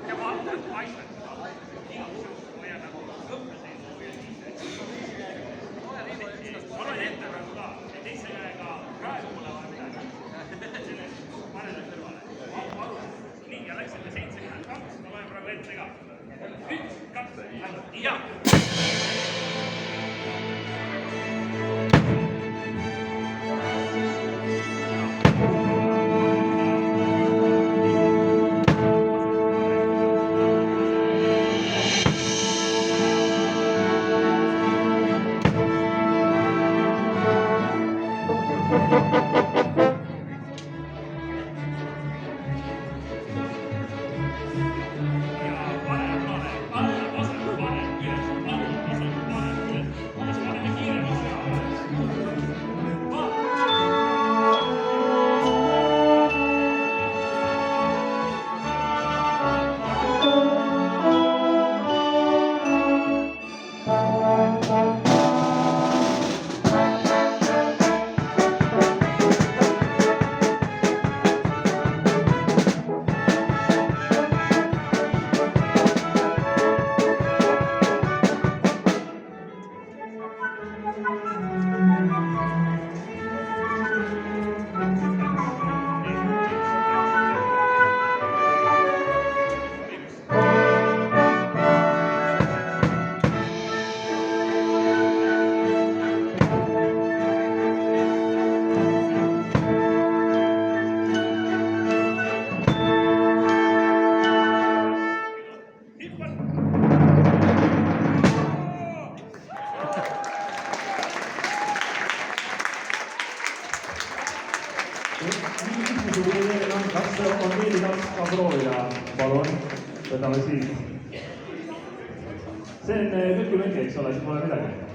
ja ma aitan seda. Igaks juhuks hoian nagu õppeseisu ja siis. Ma loen ette praegu ka, ja teise käega praegu mulle vaja midagi. Sellest pane ta kõrvale. Nii, ja läksime 72, ma loen praegu ette ka. 1, 2, ja! Kas on veidi ka proovida, palun, võtame siis. See on lükkumänge, eks ole, siis pole midagi.